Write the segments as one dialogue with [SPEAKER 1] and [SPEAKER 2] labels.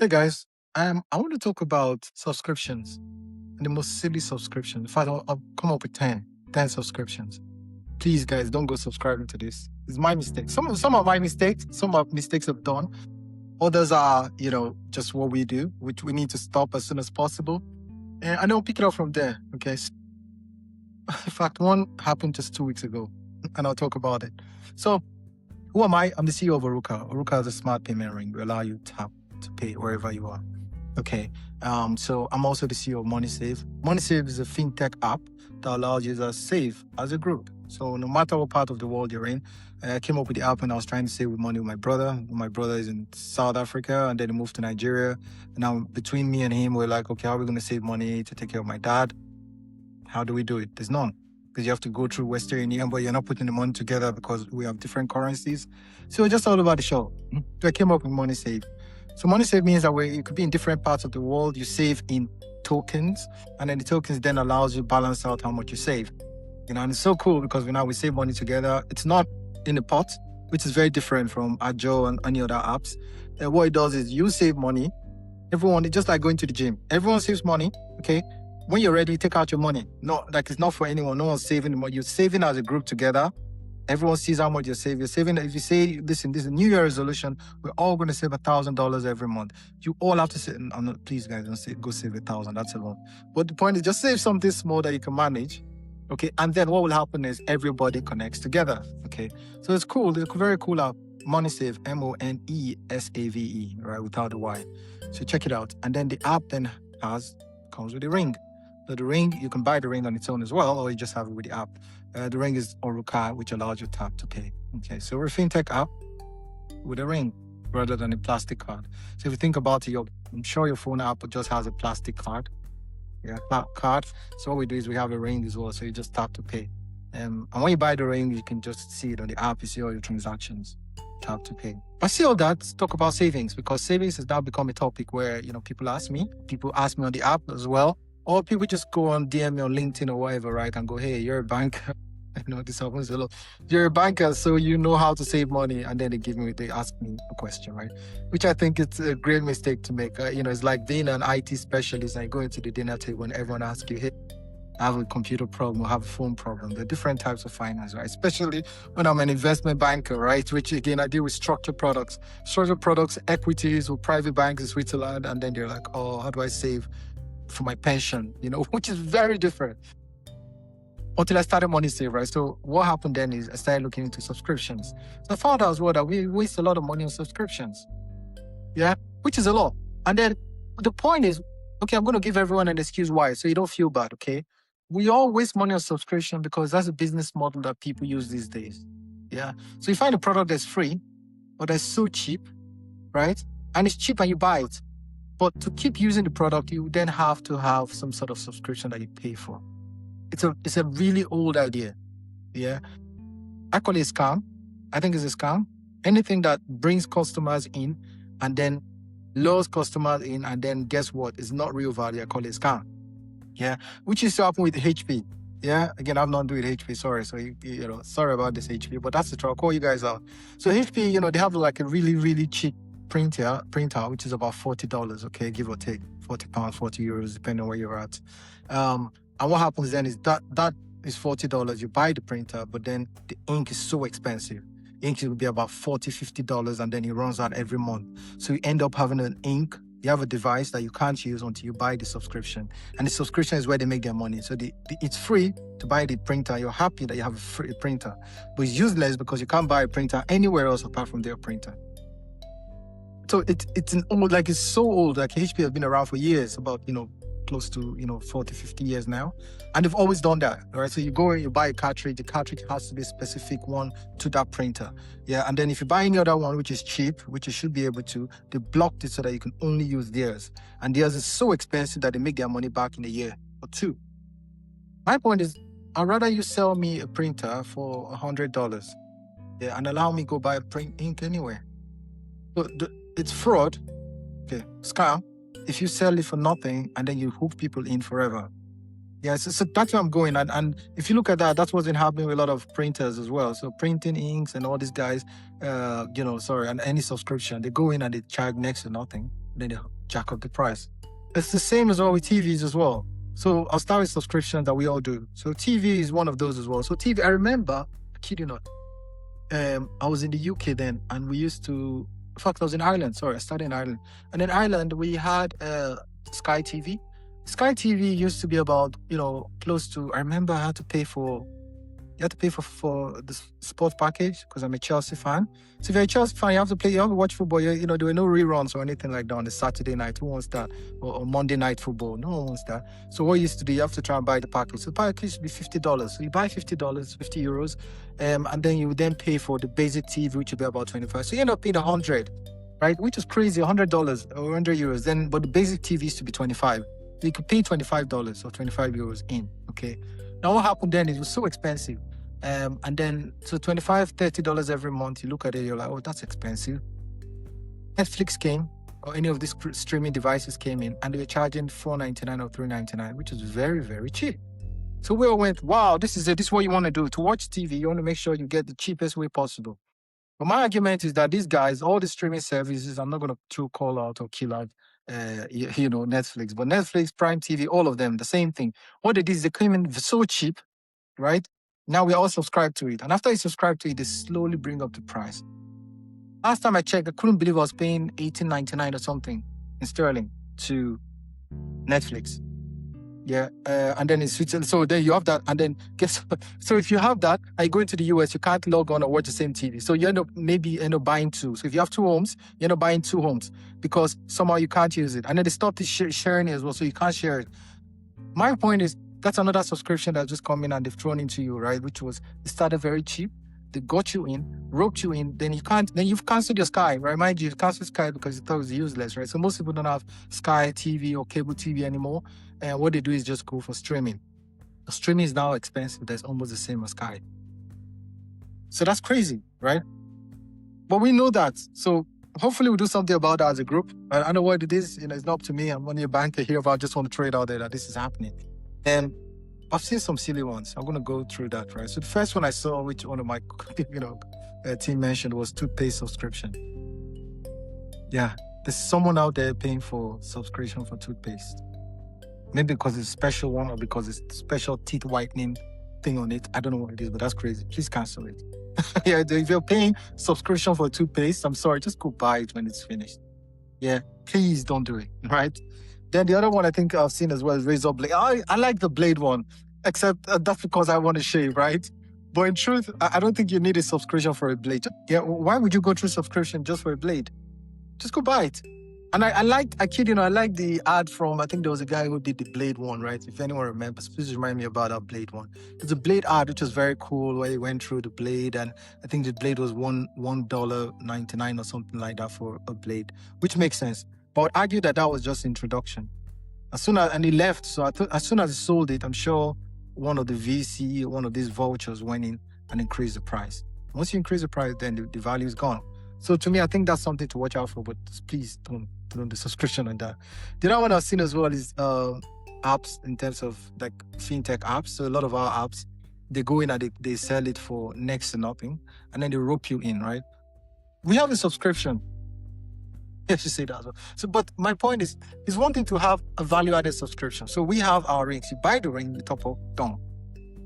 [SPEAKER 1] Hey guys, I want to talk about subscriptions and the most silly subscription. In fact, I'll come up with 10 subscriptions. Please, guys, don't go subscribing to this. It's my mistake. Some are my mistakes. Some are mistakes I've done. Others are, just what we do, which we need to stop as soon as possible. And I don't pick it up from there. Okay. In fact, one happened just 2 weeks ago, and I'll talk about it. So, who am I? I'm the CEO of Orukka. Orukka is a smart payment ring. We allow you to pay wherever you are. Okay. So I'm also the CEO of Monesave. Monesave is a fintech app that allows you to save as a group. So no matter what part of the world you're in, I came up with the app when I was trying to save money with my brother. My brother is in South Africa, and then he moved to Nigeria. And now between me and him, we're like, okay, how are we going to save money to take care of my dad? How do we do it? There's none. Because you have to go through Western Union, but you're not putting the money together because we have different currencies. So it's just all about the show. So I came up with Monesave. So Monesave means that you could be in different parts of the world. You save in tokens, and then the tokens then allows you to balance out how much you save. And it's so cool because we save money together. It's not in the pot, which is very different from Ajo and any other apps. What it does is you save money. Everyone, it's just like going to the gym. Everyone saves money, okay? When you're ready, take out your money. No, it's not for anyone. No one's saving the money. You're saving as a group together. Everyone sees how much you're saving. You're saving. If you say, listen, this is a New Year resolution, we're all going to save $1,000 every month. You all have to say, please guys, don't go save 1,000. That's a lot. But the point is, just save something small that you can manage. Okay. And then what will happen is everybody connects together. Okay. So it's cool. It's a very cool app. Monesave, Monesave, right? Without the Y. So check it out. And then the app then comes with a ring. So the ring, you can buy the ring on its own as well, or you just have it with the app. The ring is Orukka, which allows you tap to pay. Okay, so we're a fintech app with a ring rather than a plastic card. So if you think about it, I'm sure your phone app just has a plastic card. Yeah, card. So what we do is we have a ring as well, so you just tap to pay. And when you buy the ring, you can just see it on the app. You see all your transactions. Tap to pay. I see all that. Let's talk about savings, because savings has now become a topic where people ask me on the app as well. Or people just go on DM me on LinkedIn or whatever, right? And go, hey, you're a banker. I know this happens a lot. You're a banker, so you know how to save money. And then they ask me a question, right? Which I think it's a great mistake to make. It's like being an IT specialist and going to the dinner table and everyone asks you, hey, I have a computer problem or have a phone problem. There are different types of finance, right? Especially when I'm an investment banker, right? Which again, I deal with structured products, equities or private banks in Switzerland. And then they're like, oh, how do I save for my pension, which is very different. Until I started Monesave, right? So what happened then is I started looking into subscriptions. So I found out as well that we waste a lot of money on subscriptions. Yeah, which is a lot. And then the point is, okay, I'm going to give everyone an excuse why, so you don't feel bad, okay? We all waste money on subscription because that's a business model that people use these days. Yeah. So you find a product that's free, but that's so cheap, right? And it's cheap and you buy it. But to keep using the product, you then have to have some sort of subscription that you pay for. It's a really old idea. Yeah. I call it a scam. I think it's a scam. Anything that brings customers in and then lures customers in and then guess what? It's not real value. I call it a scam. Yeah. Which used to happen with HP. Yeah. Again, I'm not doing HP. Sorry. So, sorry about this HP, but that's the truth. I'll call you guys out. So HP, they have like a really, really cheap printer, which is about $40, okay, give or take, £40, €40, depending on where you're at. And what happens then is that is $40. You buy the printer, but then the ink is so expensive. Ink will be about $40, $50, and then it runs out every month. So you end up having an ink. You have a device that you can't use until you buy the subscription. And the subscription is where they make their money. So it's free to buy the printer. You're happy that you have a free printer. But it's useless because you can't buy a printer anywhere else apart from their printer. So it's so old. Like HP has been around for years, about, close to, 40, 50 years now. And they've always done that, right? So you go and you buy a cartridge. The cartridge has to be a specific one to that printer. Yeah. And then if you buy any other one, which is cheap, which you should be able to, they blocked it so that you can only use theirs. And theirs is so expensive that they make their money back in a year or two. My point is, I'd rather you sell me a printer for $100, yeah, and allow me go buy a print ink anywhere. So it's fraud, okay, scam, if you sell it for nothing and then you hook people in forever. Yeah, so that's where I'm going. And if you look at that, that's what's been happening with a lot of printers as well. So printing inks and all these guys, and any subscription, they go in and they charge next to nothing. then they jack up the price. It's the same as well with TVs as well. So I'll start with subscriptions that we all do. So TV is one of those as well. So TV, I remember, I kid you not, I was in the UK then, and we used to, in fact, I was in Ireland. Sorry, I started in Ireland. And in Ireland, we had Sky TV. Sky TV used to be about, close to, I remember I had to pay for, you have to pay for the sports package because I'm a Chelsea fan. So if you're a Chelsea fan, you have to watch football. There were no reruns or anything like that on the Saturday night. Who wants that? Or Monday night football. No one wants that. So what you used to do, you have to try and buy the package. So the package used to be $50. So you buy $50, 50 euros, and then you would then pay for the basic TV, which would be about 25. So you end up paying 100, right? Which is crazy, $100 or 100 euros. Then, but the basic TV used to be 25. So you could pay $25 or 25 euros in, okay? Now what happened then, it was so expensive. And then, so $25, $30 every month, you look at it, you're like, oh, that's expensive. Netflix came, or any of these streaming devices came in, and they were charging $4.99 or $3.99, which is very, very cheap. So we all went, wow, this is it. This is what you want to do. To watch TV, you want to make sure you get the cheapest way possible. But my argument is that these guys, all the streaming services, I'm not going to call out or kill out, Netflix, but Netflix, Prime TV, all of them, the same thing. What they did is they came in so cheap, right? Now we all subscribe to it. And after you subscribe to it, they slowly bring up the price. Last time I checked, I couldn't believe I was paying $18.99 or something in sterling to Netflix. Yeah. And then it's switched. So then you have that. And then guess what? So if you have that, and you go into the US, you can't log on or watch the same TV. So you end up buying two. So if you have two homes, you end up buying two homes because somehow you can't use it. And then they stopped sharing it as well. So you can't share it. My point is, that's another subscription that's just come in and they've thrown into you, right? Which was, it started very cheap. They got you in, roped you in, then you've canceled your Sky, right? Mind you, you've canceled Sky because you thought it was useless, right? So most people don't have Sky TV or cable TV anymore. And what they do is just go for streaming. The streaming is now expensive. That's almost the same as Sky. So that's crazy, right? But we know that. So hopefully we'll do something about that as a group. I know what it is. It's not up to me. I'm only a banker here, but I just want to throw it out there that this is happening. And I've seen some silly ones. I'm going to go through that, right? So the first one I saw, which one of my team mentioned, was toothpaste subscription. Yeah, there's someone out there paying for subscription for toothpaste. Maybe because it's a special one or because it's special teeth whitening thing on it. I don't know what it is, but that's crazy. Please cancel it. Yeah, if you're paying subscription for toothpaste, I'm sorry, just go buy it when it's finished. Yeah, please don't do it, right? Then the other one I think I've seen as well is razor blade. I like the blade one, except that's because I want to shave, right? But in truth, I don't think you need a subscription for a blade. Yeah, why would you go through subscription just for a blade? Just go buy it. And I like the ad from, I think there was a guy who did the blade one, right? If anyone remembers, please remind me about that blade one. There's a blade ad, which was very cool, where he went through the blade, and I think the blade was $1.99 or something like that for a blade, which makes sense. But I would argue that was just introduction. And he left, so as soon as he sold it, I'm sure one of the VC, one of these vultures went in and increased the price. Once you increase the price, then the value is gone. So to me, I think that's something to watch out for, but please don't the subscription on that. The other one I've seen as well is apps in terms of like fintech apps. So a lot of our apps, they go in and they sell it for next to nothing, and then they rope you in, right? We have a subscription. I should say that as well. So, but my point is, it's one thing to have a value-added subscription. So we have our rings. You buy the ring, you top up, done.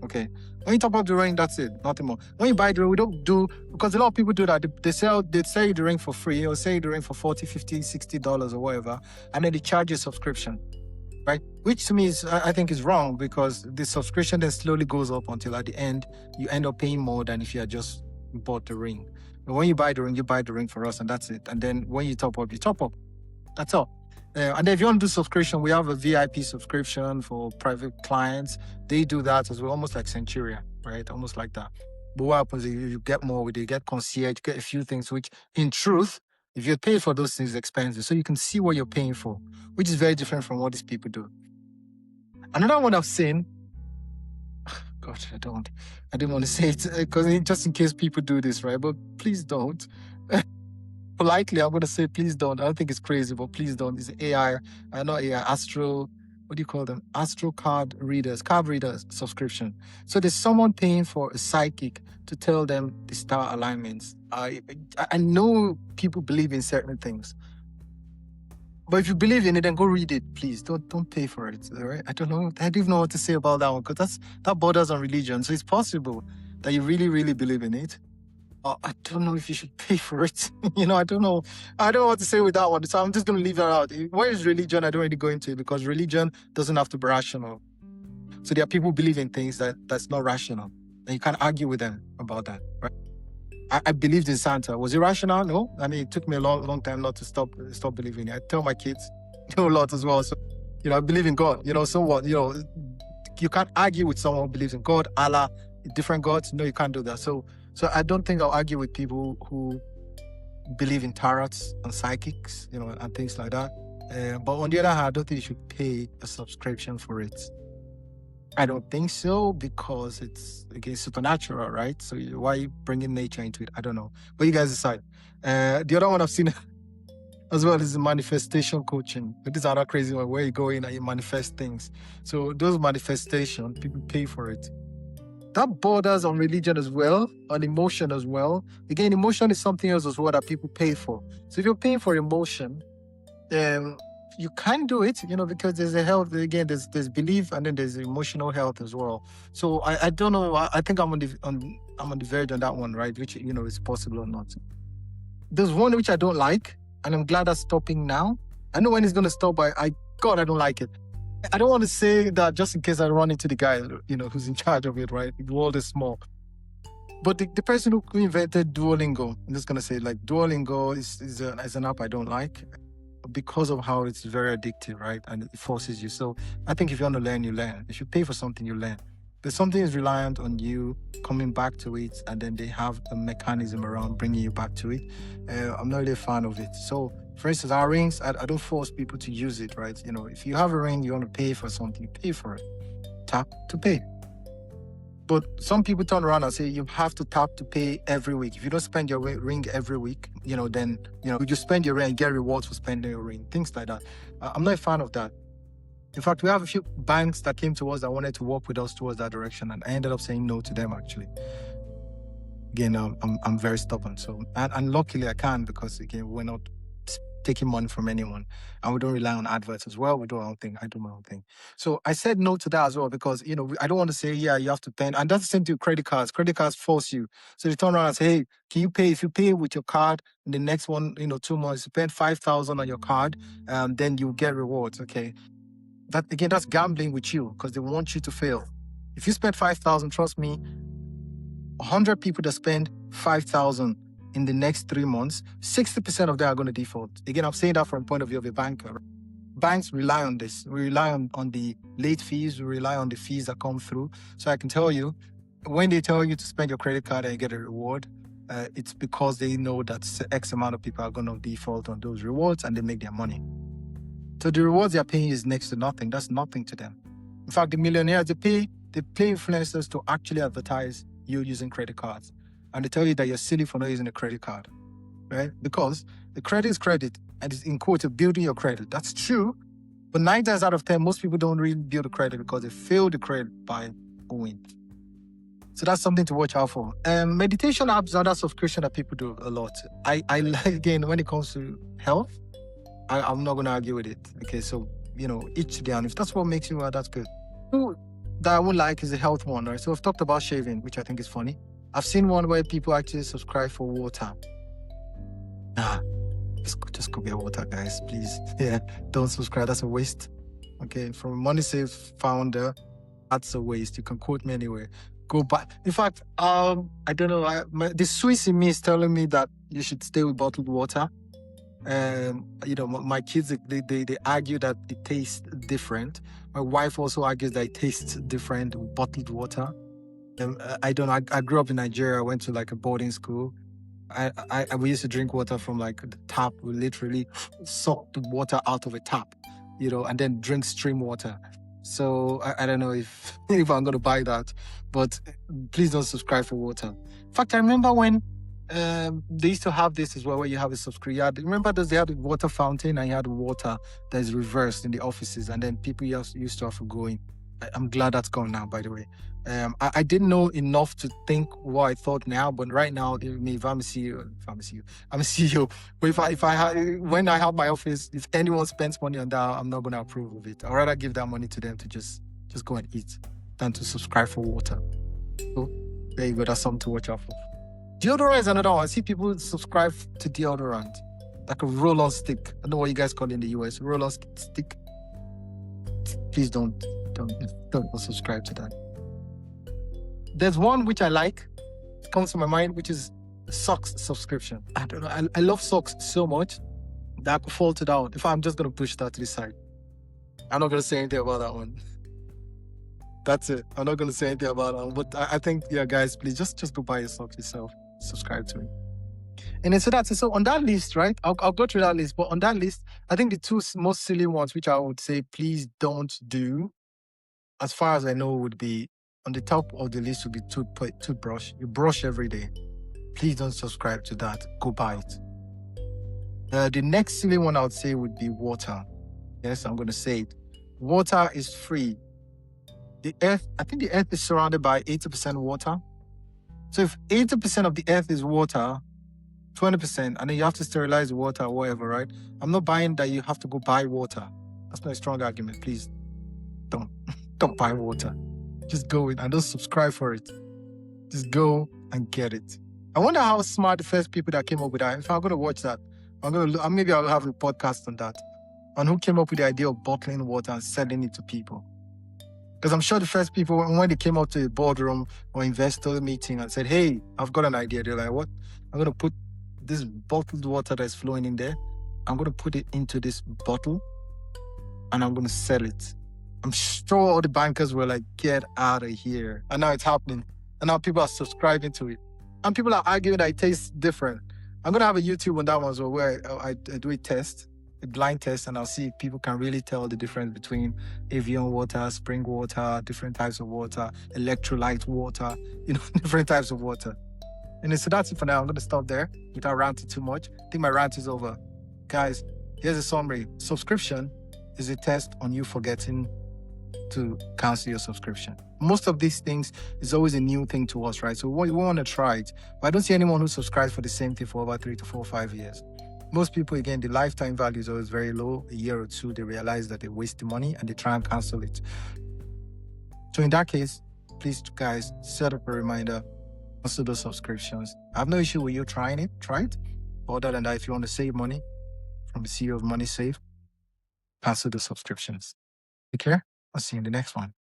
[SPEAKER 1] Okay. When you top up the ring, that's it, nothing more. When you buy the ring, we don't do, because a lot of people do that. They sell you the ring for free, or sell you the ring for $40, $50, $60 or whatever, and then they charge you a subscription, right? Which to me is, I think is wrong, because the subscription then slowly goes up until at the end, you end up paying more than if you had just bought the ring. But when you buy the ring for us, and that's it. And then when you top up, you top up. That's all. And then if you want to do subscription, we have a VIP subscription for private clients. They do that as well, almost like Centuria, right? Almost like that. But what happens is you get more with it, you get concierge, you get a few things, which in truth, if you pay for those things, it's expensive. So you can see what you're paying for, which is very different from what these people do. Another one I've seen, God, I didn't want to say it because just in case people do this, right? But please don't. Politely, I'm going to say please don't. I don't think it's crazy, but please don't. It's AI. I know AI, what do you call them? Card readers subscription. So there's someone paying for a psychic to tell them the star alignments. I know people believe in certain things. But if you believe in it, then go read it, please. Don't pay for it. All right? I don't know. I don't even know what to say about that one, because that borders on religion. So it's possible that you really, really believe in it. I don't know if you should pay for it. I don't know. I don't know what to say with that one. So I'm just going to leave that out. Where is religion? I don't really go into it, because religion doesn't have to be rational. So there are people who believe in things that's not rational, and you can't argue with them about that, right? I believed in Santa. Was it rational? No. I mean, it took me a long time not to stop believing. I tell my kids a lot as well. So, I believe in God. So what? You can't argue with someone who believes in God, Allah, different gods. No, you can't do that. So I don't think I'll argue with people who believe in tarots and psychics, and things like that. But on the other hand, I don't think you should pay a subscription for it. I don't think so, because it's, again, supernatural, right? So why are you bringing nature into it? I don't know. But you guys decide. The other one I've seen as well is the manifestation coaching. This is another crazy one, where you go in and you manifest things. So those manifestations, people pay for it. That borders on religion as well, on emotion as well. Again, emotion is something else as well that people pay for. So if you're paying for emotion, you can do it, because there's a health. Again, there's belief, and then there's emotional health as well. So I don't know. I think I'm on the verge on that one, right? Which is possible or not. There's one which I don't like, and I'm glad that's stopping now. I know when it's gonna stop, but I don't like it. I don't want to say that just in case I run into the guy, who's in charge of it, right? The world is small. But the person who invented Duolingo, I'm just gonna say, like, Duolingo is an app I don't like, because of how it's very addictive, right? And it forces you. So I think if you want to learn, you learn. If you pay for something, you learn. But something is reliant on you coming back to it, and then they have a mechanism around bringing you back to it. I'm not really a fan of it. So, for instance, our rings, I don't force people to use it, right? If you have a ring, you want to pay for something, you pay for it. Tap to pay. But some people turn around and say you have to tap to pay every week. If you don't spend your ring every week, then you spend your ring and get rewards for spending your ring. Things like that. I'm not a fan of that. In fact, we have a few banks that came to us that wanted to work with us towards that direction, and I ended up saying no to them, actually. Again, I'm very stubborn. So, and luckily I can, because again, we're not taking money from anyone, and we don't rely on adverts as well. We do our own thing. I do my own thing. So I said no to that as well, because I don't want to say, yeah, you have to pay. And that's the same thing with credit cards. Credit cards force you. So they turn around and say, hey, can you pay? If you pay with your card in the next 2 months, you spend 5,000 on your card, then you get rewards. Okay, that's gambling with you, because they want you to fail. If you spend 5,000, trust me, 100 people that spend 5,000 in the next 3 months, 60% of them are going to default. Again, I'm saying that from the point of view of a banker. Banks rely on this. We rely on the late fees. We rely on the fees that come through. So I can tell you, when they tell you to spend your credit card and you get a reward, it's because they know that X amount of people are going to default on those rewards, and they make their money. So the rewards they're paying is next to nothing. That's nothing to them. In fact, the millionaires, they pay influencers to actually advertise you using credit cards. And they tell you that you're silly for not using a credit card, right? Because the credit is credit, and it's in quote, building your credit. That's true. But 9 times out of 10, most people don't really build a credit, because they fail the credit by owing. So that's something to watch out for. Meditation apps are that subscription that people do a lot. I like, again, when it comes to health, I'm not going to argue with it. Okay, so, each to their own. If that's what makes you well, that's good. That I would like is the health one, right? So I've talked about shaving, which I think is funny. I've seen one where people actually subscribe for water. Just go get water, guys, please. Yeah, don't subscribe. That's a waste. Okay, from a Monesave founder, that's a waste. You can quote me anywhere. Go back. In fact, I don't know. The Swiss in me is telling me that you should stay with bottled water. My kids, they argue that it tastes different. My wife also argues that it tastes different with bottled water. I don't know. I grew up in Nigeria. I went to like a boarding school. We used to drink water from like the tap. We literally suck the water out of a tap, and then drink stream water. So I don't know if I'm going to buy that, but please don't subscribe for water. In fact, I remember when they used to have this as well, where you have a subscription. Remember they had a water fountain, and you had water that is reversed in the offices, and then people used to have to go in I'm glad that's gone now, by the way. I didn't know enough to think what I thought now, but right now, if I'm a CEO, I'm a CEO. But when I have my office, if anyone spends money on that, I'm not going to approve of it. I'd rather give that money to them to just go and eat than to subscribe for water. So there you go. That's something to watch out for. Deodorant is another one. I see people subscribe to deodorant, like a roll-on stick. I don't know what you guys call it in the US. Roll-on stick. Please don't subscribe to that. There's one which I like, it comes to my mind, which is socks subscription. I don't know. I love socks so much that I could fault it out. If I'm just gonna push that to the side, I'm not gonna say anything about that one. That's it. I'm not gonna say anything about that one. But I think, yeah, guys, please just go buy your socks yourself. Subscribe to it. And then so that's it. So on that list, right? I'll go through that list. But on that list, I think the two most silly ones, which I would say, please don't do, as far as I know, would be on the top of the list would be toothbrush. You brush every day. Please don't subscribe to that. Go buy it. The next silly one I would say would be water. Yes, I'm going to say it. Water is free. The earth, I think the earth is surrounded by 80% water. So if 80% of the earth is water, 20%, and then you have to sterilize the water or whatever, right? I'm not buying that you have to go buy water. That's not a strong argument. Please don't buy water. Just go in and don't subscribe for it. Just go and get it. I wonder how smart the first people that came up with that. If I'm going to watch that, maybe I'll have a podcast on that, on who came up with the idea of bottling water and selling it to people. Because I'm sure the first people, when they came out to the boardroom or investor meeting and said, hey, I've got an idea. They're like, what? I'm going to put this bottled water that's flowing in there. I'm going to put it into this bottle and I'm going to sell it. I'm sure all the bankers were like, get out of here. And now it's happening. And now people are subscribing to it. And people are arguing that it tastes different. I'm going to have a YouTube on that one as well, where I do a test, a blind test, and I'll see if people can really tell the difference between Evian water, spring water, different types of water, electrolyte water, different types of water. And so that's it for now. I'm going to stop there without ranting too much. I think my rant is over. Guys, here's a summary. Subscription is a test on you forgetting to cancel your subscription. Most of these things is always a new thing to us, right? So we want to try it. But I don't see anyone who subscribes for the same thing for over 3 to 4, 5 years. Most people, again, the lifetime value is always very low. A year or two, they realize that they waste the money and they try and cancel it. So in that case, please, guys, set up a reminder, cancel those subscriptions. I have no issue with you trying it. Try it. But other than that, if you want to save money from the CEO of Monesave, cancel the subscriptions. Take care. I'll see you in the next one.